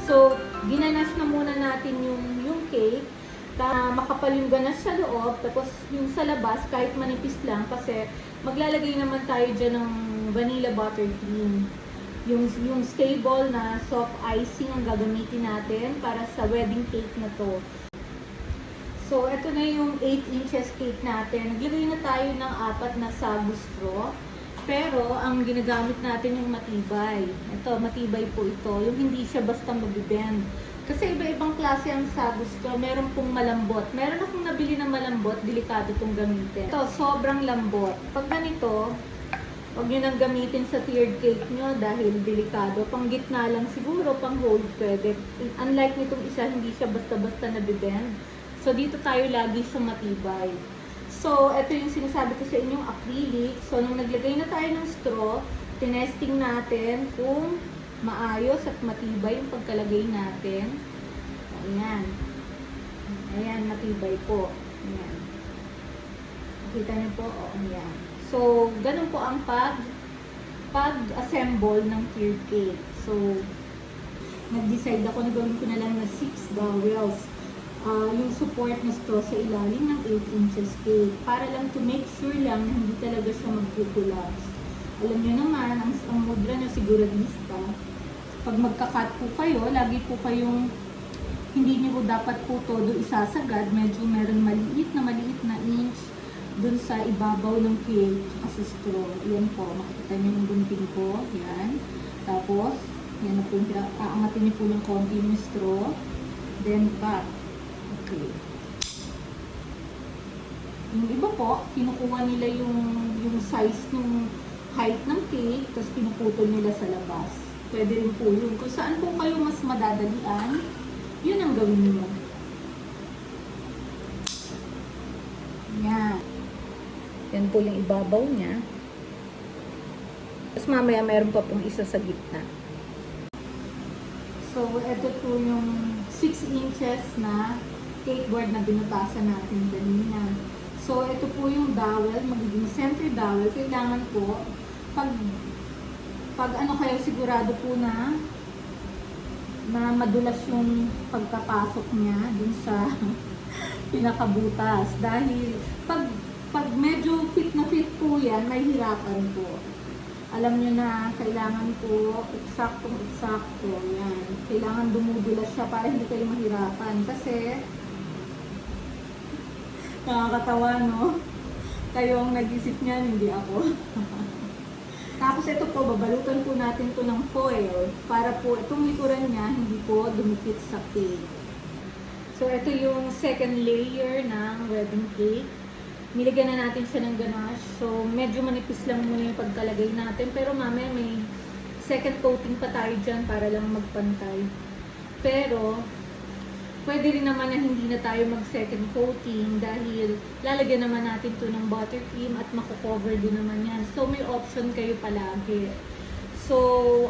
So, ginanas na muna natin yung cake. Makapal yung ganas sa loob, tapos yung sa labas, kahit manipis lang, kasi maglalagay naman tayo dyan ng vanilla buttercream. Yung stable na soft icing ang gagamitin natin para sa wedding cake na to. So, ito na yung 8 inches cake natin. Naglagay na tayo ng 4 na sagu straw. Pero, ang ginagamit natin yung matibay. Ito, matibay po ito. Yung hindi siya basta mabibend. Kasi iba-ibang klase ang sagu straw. Meron pong malambot. Meron akong nabili na malambot. Delikado itong gamitin. Ito, sobrang lambot. Pag ganito, huwag nyo nang gamitin sa tiered cake nyo dahil delikado. Pang gitna lang siguro, pang hold pwede. Unlike nitong isa, hindi siya basta-basta nabibend. So, dito tayo lagi sa matibay. So, ito yung sinasabi ko sa inyong acrylic. So, nung naglagay na tayo ng straw, tinesting natin kung maayos at matibay yung pagkalagay natin. Ayan. Ayan, matibay po. Ayan. Kita niyo po? O, ayan. So, ganun po ang pag-assemble ng tiered cake. So, nag-decide ako na gawin ko na lang na 6 dowels. Yung support na straw sa ilalim ng 8 inches cake para lang to make sure lang na hindi talaga siya mag-collapse. Alam nyo naman, ang mudra nyo siguradista, pag magka-cut po kayo, lagi po kayong hindi nyo dapat po todo isasagad, medyo meron maliit na inch dun sa ibabaw ng cake at sa straw. Yan po, makikita nyo yung gunting ko, yan. Tapos, yan na po, aangatin nyo po ng konti yung straw, then cut. Okay. Yung iba po, kinukuha nila yung size ng height ng cake, tapos pinuputol nila sa labas. Pwede rin po yun. Kung saan po kayo mas madadalian, yun ang gawin nyo. Yan. Yan po yung ibabaw niya. Tapos mamaya meron pa pong isa sa gitna. So, ito po yung 6 inches na cake board na binutasan natin kanina. So, ito po yung dowel, magiging center dowel. Kailangan po, pag ano kayo, sigurado po na madulas yung pagkapasok niya dun sa pinakabutas. Dahil, pag medyo fit na fit po yan, may hirapan po. Alam nyo na, kailangan po eksaktong-eksakto. Yan. Kailangan dumudulas siya para hindi kayo mahirapan. Kasi, nakakatawa, no? Kayo ang nag-isip niyan, hindi ako. Tapos ito po, babalutan po natin to ng foil para po itong likuran niya hindi po dumikit sa cake. So, ito yung second layer ng wedding cake. Nilagyan na natin siya ng ganache. So, medyo manipis lang muna yung pagkalagay natin. Pero mamaya may second coating pa tayo dyan para lang magpantay. Pero, pwede rin naman na hindi na tayo mag-second coating dahil lalagyan naman natin to ng buttercream at mako-cover din naman yan. So, may option kayo palagi. So,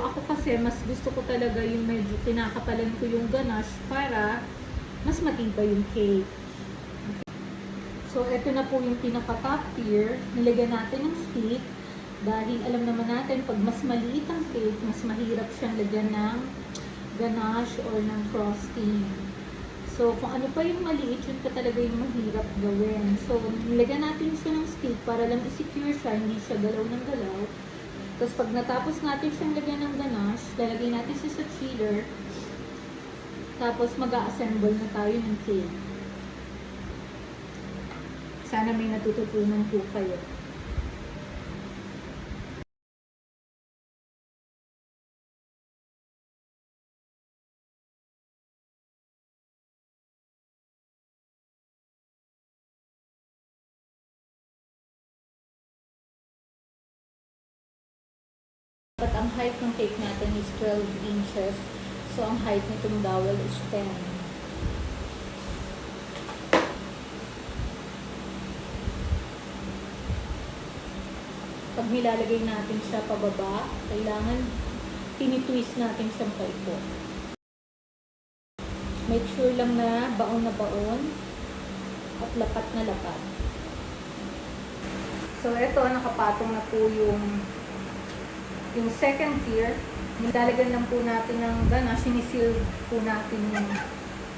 ako kasi mas gusto ko talaga yung medyo pinakapalan ko yung ganache para mas matibay yung cake. So, ito na po yung pinaka-top tier. Nilagyan natin ng stick dahil alam naman natin pag mas maliit ang cake, mas mahirap siyang lagyan ng ganache or ng frosting. So, kung ano pa yung maliit, yun pa talaga yung mahirap gawin. So, nilagyan natin siya ng stick para lang i-secure siya, hindi siya galaw ng galaw. Tapos, pag natapos natin siyang lagyan ng ganache, lalagay natin siya sa chiller. Tapos, mag-a-assemble na tayo ng cake. Sana may natututunan po kayo. But ang height ng cake natin is 12 inches. So, ang height nitong dowel is 10. Pag nilalagay natin siya pababa, kailangan tinitwist natin siyang paiko. Make sure lang na baon at lapat na lapat. So, ito, nakapatong na po yung second tier. Nilalagyan lang po natin ng gana, sinisil po natin yung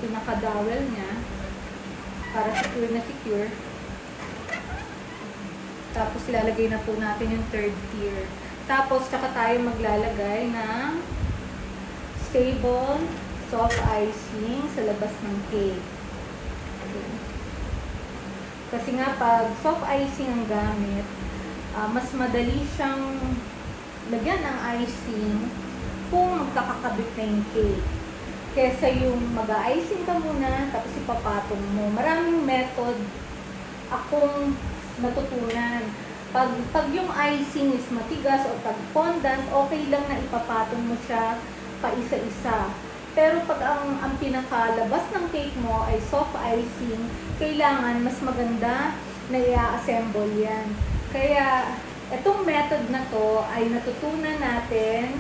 pinaka-dowel niya para secure na secure. Tapos ilalagay na po natin yung third tier. Tapos tsaka tayo maglalagay ng stable soft icing sa labas ng cake. Okay. Kasi nga pag soft icing ang gamit, mas madali siyang lagyan ng icing kung magkakakabit na yung cake. Kesa yung mag-icing ka muna, tapos ipapatong mo. Maraming method akong natutunan. Pag yung icing is matigas o pag fondant, okay lang na ipapatong mo siya pa isa-isa. Pero pag ang pinakalabas ng cake mo ay soft icing, kailangan mas maganda na i-assemble yan. Kaya, itong method na to ay natutunan natin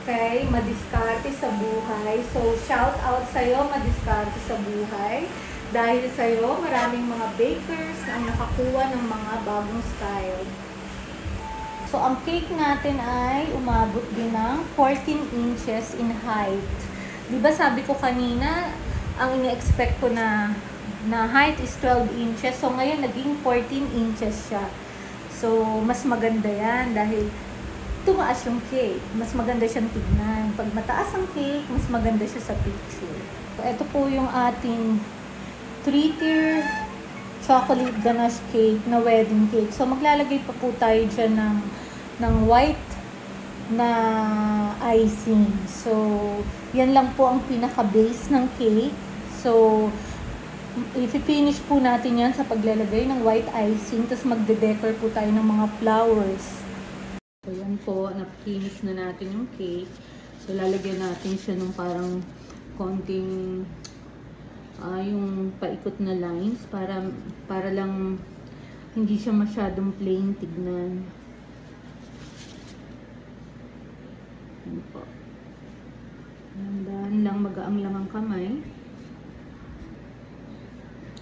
kay Madiskarte sa Buhay. So, shout out sa'yo, Madiskarte sa Buhay. Dahil sa'yo, maraming mga bakers na ang nakakuha ng mga bagong style. So, ang cake natin ay umabot din ng 14 inches in height. Diba sabi ko kanina, ang ini-expect ko na height is 12 inches. So, ngayon naging 14 inches siya. So, mas maganda yan dahil tumaas yung cake. Mas maganda siyang tignan. Pag mataas ang cake, mas maganda siya sa picture. So, ito po yung ating 3-tier chocolate ganache cake na wedding cake. So, maglalagay pa po tayo dyan ng white na icing. So, yan lang po ang pinaka-base ng cake. So, i-finish po natin yan sa paglalagay ng white icing. Tapos magde-decor po tayo ng mga flowers. So, yan po. Na-finish na natin yung cake. So, lalagyan natin siya ng parang konting yung paikot na lines para lang hindi siya masyadong plain tignan. Yan po. Dahan lang, magaang lang ang kamay.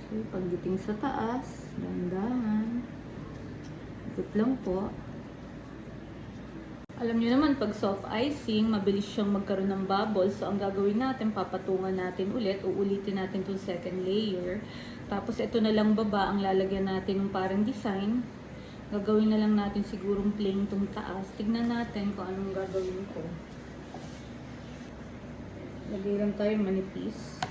Okay, pagdating sa taas, dahan-dahan. Ikot lang po. Alam niyo naman, pag soft icing, mabilis siyang magkaroon ng bubbles. So, ang gagawin natin, papatungan natin ulit. Uulitin natin itong second layer. Tapos, ito na lang baba, ang lalagyan natin ng parang design. Gagawin na lang natin sigurong plain itong taas. Tignan natin kung anong gagawin ko. Lagay lang tayo manipis.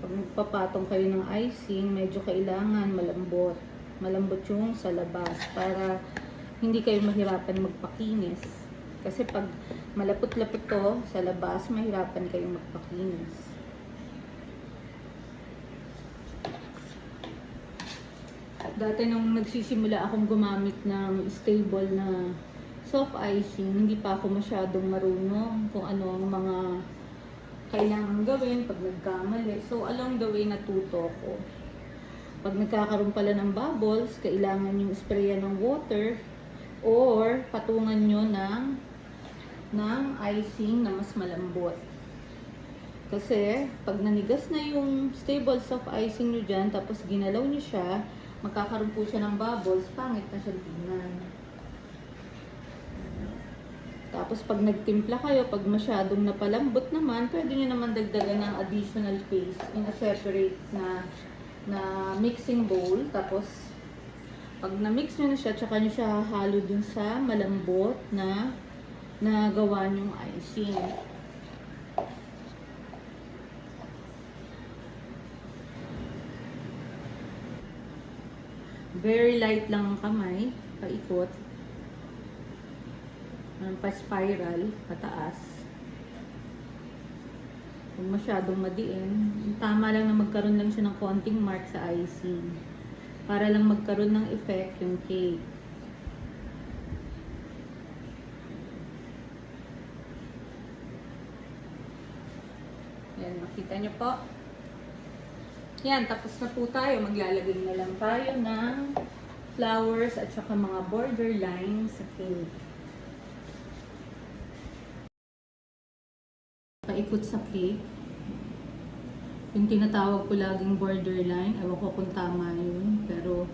Pag magpapatong kayo ng icing, medyo kailangan malambot. Malambot yung sa labas para hindi kayo mahirapan magpakinis. Kasi pag malapot-lapot to sa labas, mahirapan kayong magpakinis. Dati nung nagsisimula akong gumamit ng stable na soft icing, hindi pa ako masyadong marunong kung ano ang mga kailangan gawin pag nagkamali. So along the way natuto ko. Pag nagkakaroon pala ng bubbles, kailangan yung sprayan ng water or patungan nyo ng icing na mas malambot. Kasi pag nanigas na yung stable soft icing nyo dyan, tapos ginalaw nyo siya, magkakaroon po siya ng bubbles, pangit na siya tingnan. Tapos pag nagtimpla kayo, pag masyadong napalambot naman, pwede nyo naman dagdagan ng additional paste in a separate na mixing bowl. Tapos pag na-mix nyo na siya, tsaka nyo siya hahalo dun sa malambot na gawa nyong icing. Very light lang ang kamay, paikot. Pa-spiral, pataas. Kung masyadong madiin, tama lang na magkaroon lang siya ng konting mark sa icing. Para lang magkaroon ng effect yung cake. Yan, makita nyo po. Yan, tapos na po tayo. Maglalagay na lang tayo ng flowers at saka mga border lines sa cake. Paikot sa cake. Yung tinatawag ko laging borderline. Ewan ko kung tama yun. Pero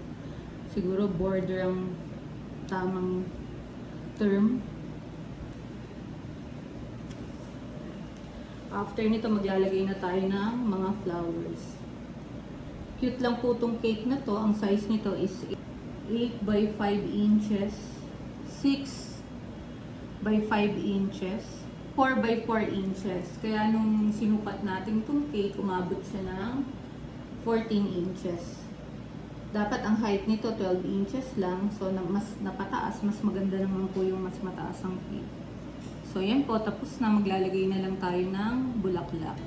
siguro border ang tamang term. After nito, maglalagay na tayo ng mga flowers. Cute lang po itong cake na to. Ang size nito is 8 by 5 inches, 6 by 5 inches, 4 by 4 inches. Kaya nung sinukat natin itong cake, umabot siya ng 14 inches. Dapat ang height nito 12 inches lang. So, mas napataas, mas maganda naman po yung mas mataas ang cake. So, yan po. Tapos na, maglalagay na lang tayo ng bulaklak.